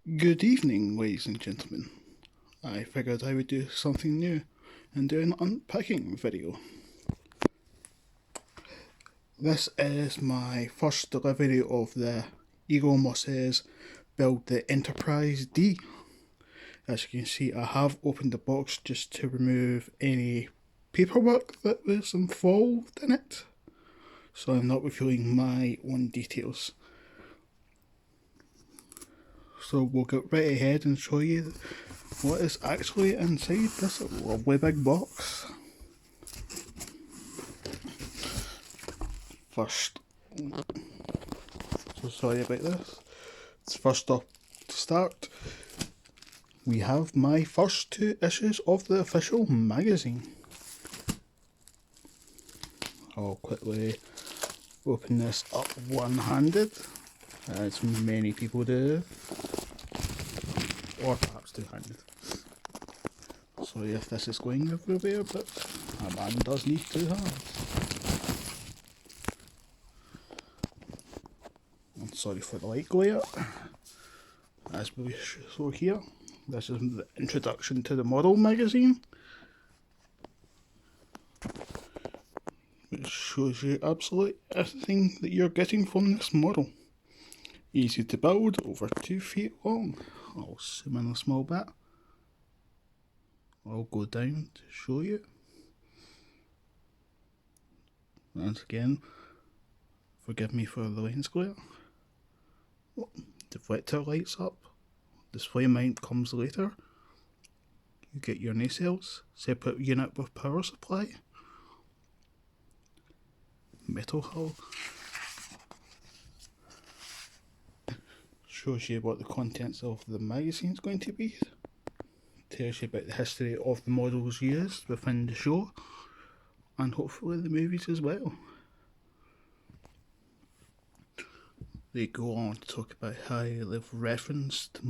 Good evening, ladies and gentlemen. I figured I would do something new and do an unpacking video. This is my first delivery of the Eaglemoss's Build the Enterprise D. As you can see, I have opened the box just to remove any paperwork that was involved in it, so I'm not revealing my own details. So we'll get right ahead and show you what is actually inside this lovely big box. First, so sorry about this. First up to start, we have my first two issues of the official magazine. I'll quickly open this up one-handed, as many people do, or perhaps two-handed. Sorry if this is going everywhere, but a man does need two hands. I'm sorry for the light glare. As we show here, this is the introduction to the model magazine. It shows you absolutely everything that you're getting from this model. Easy to build, over 2 feet long. I'll zoom in a small bit. I'll go down to show you. Once again, forgive me for the lens glare. Oh, deflector lights up. Display mount comes later. You get your nacelles, separate unit with power supply. Metal hull. Shows you what the contents of the magazine is going to be. Tells you about the history of the models used within the show, and hopefully the movies as well. They go on to talk about how they've referenced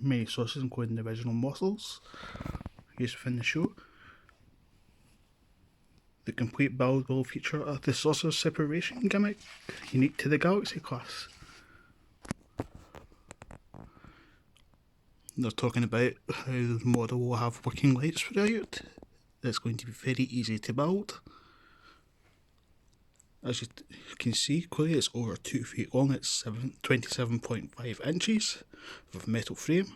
many sources, including the original models used within the show. The complete build will feature the saucer separation gimmick unique to the Galaxy class. They're talking about how the model will have working lights throughout. It's going to be very easy to build. As you can see, clearly it's over 2 feet long. It's 27.5 inches with a metal frame.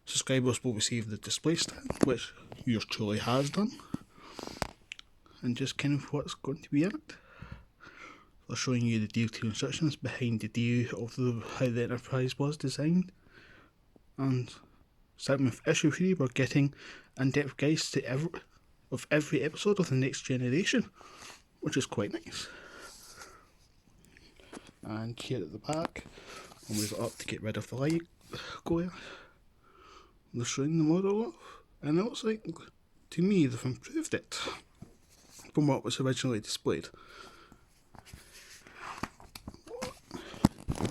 Subscribers will receive the display stand, which yours truly has done, and just kind of what's going to be in it. They're showing you the detailed instructions behind the deal of how the Enterprise was designed. And starting with issue 3, we're getting in-depth guides to every episode of the Next Generation, which is quite nice. And here at the back, I'll move it up to get rid of the light glare. They're showing the model off, and it looks like, to me, they've improved it from what was originally displayed.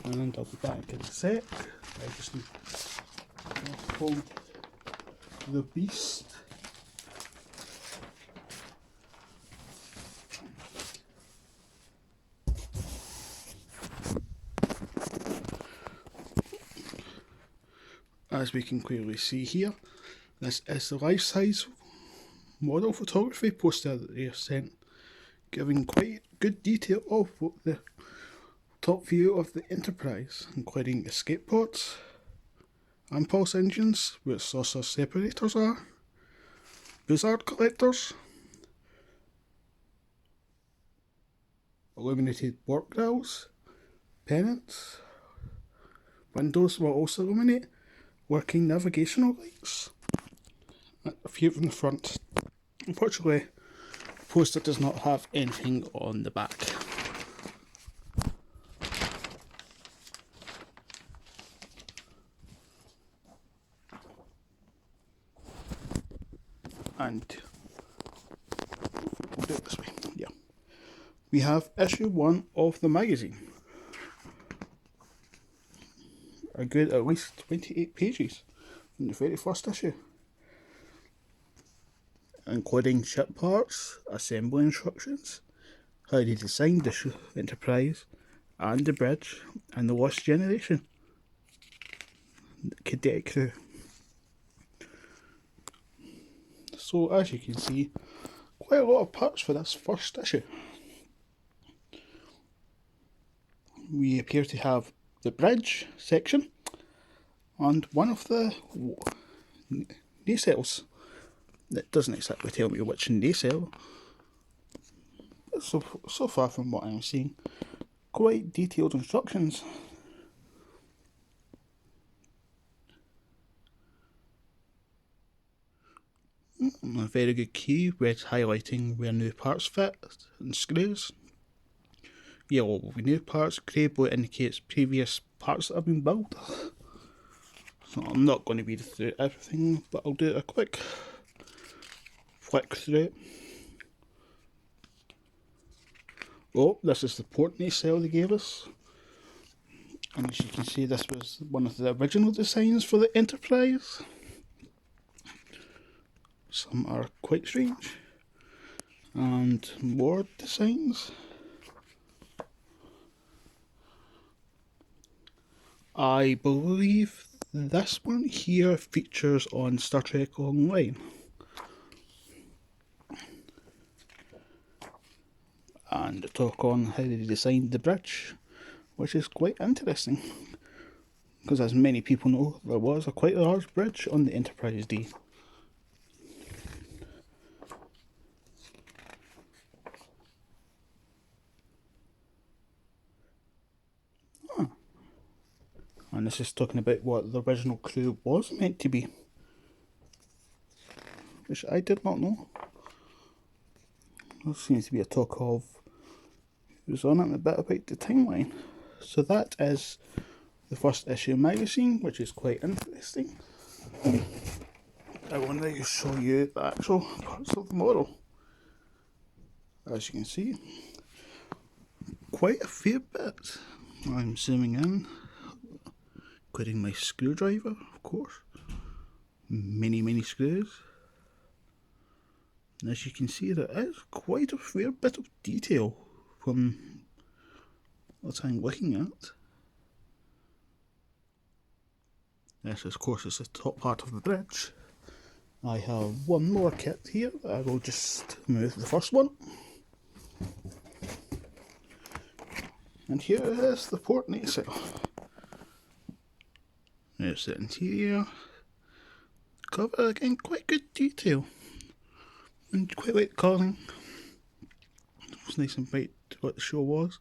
And I'll be back in a sec. I just need to hold the beast. As we can clearly see here, this is the life-size model photography poster that they have sent, giving quite good detail of what the top view of the Enterprise, including escape pods, impulse engines, where saucer separators are, blizzard collectors, illuminated warp grills, pennants. Windows will also illuminate, working navigational lights. A few from the front. Unfortunately, the poster does not have anything on the back. And we'll do it this way. Yeah. We have issue 1 of the magazine. A good at least 28 pages from the very first issue, including ship parts, assembly instructions, how they designed the Enterprise and the bridge and the Lost Generation. cadet crew. So as you can see, quite a lot of parts for this first issue. We appear to have the bridge section and one of the nacelles. It doesn't exactly tell me which nacelle. So far from what I'm seeing, quite detailed instructions. A very good key, red highlighting where new parts fit and screws. Yellow will be new parts, grey blue indicates previous parts that have been built. So I'm not going to read through everything, but I'll do a quick flick through it. Oh, this is the port nacelle they gave us. And as you can see, this was one of the original designs for the Enterprise. Some are quite strange. And more designs. I believe this one here features on Star Trek Online. And talk on how they designed the bridge, which is quite interesting. Because as many people know, there was a quite large bridge on the Enterprise D. And this is talking about what the original crew was meant to be, which I did not know. There seems to be a talk of who's on it and a bit about the timeline. So that is the first issue magazine, which is quite interesting. I will now show you the actual parts of the model. As you can see, quite a fair bit. I'm zooming in, including my screwdriver, of course. Many screws. And as you can see, there is quite a fair bit of detail from what I'm looking at. This, of course, is the top part of the bridge. I have one more kit here. I will just move the first one. And here is the port nacelle. There's the interior. Cover, again, quite good detail. And quite like the colouring. It was nice and bright to what the show was.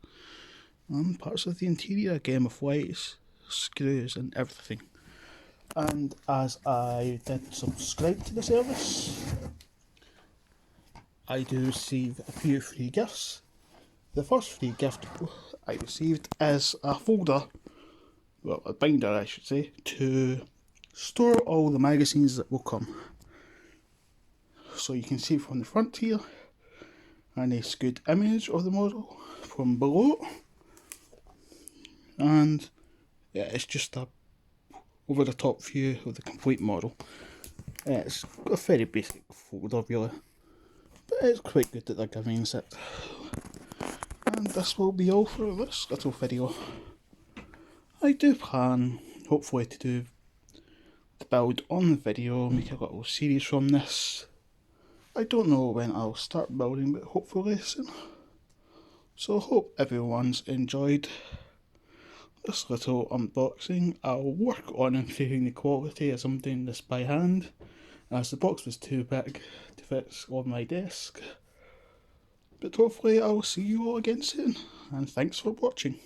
And parts of the interior, again, with lights, screws and everything. And as I did subscribe to the service, I do receive a few free gifts. The first free gift I received is a folder, well, a binder I should say, to store all the magazines that will come. So you can see from the front here a nice good image of the model from below, and yeah, it's just a over the top view of the complete model. It's a very basic folder really, but it's quite good that they're giving us it. And this will be all for this little video. I do plan, hopefully, to do the build on the video, make a little series from this. I don't know when I'll start building, but hopefully soon. So hope everyone's enjoyed this little unboxing. I'll work on improving the quality as I'm doing this by hand, as the box was too big to fit on my desk. But hopefully I'll see you all again soon, and thanks for watching.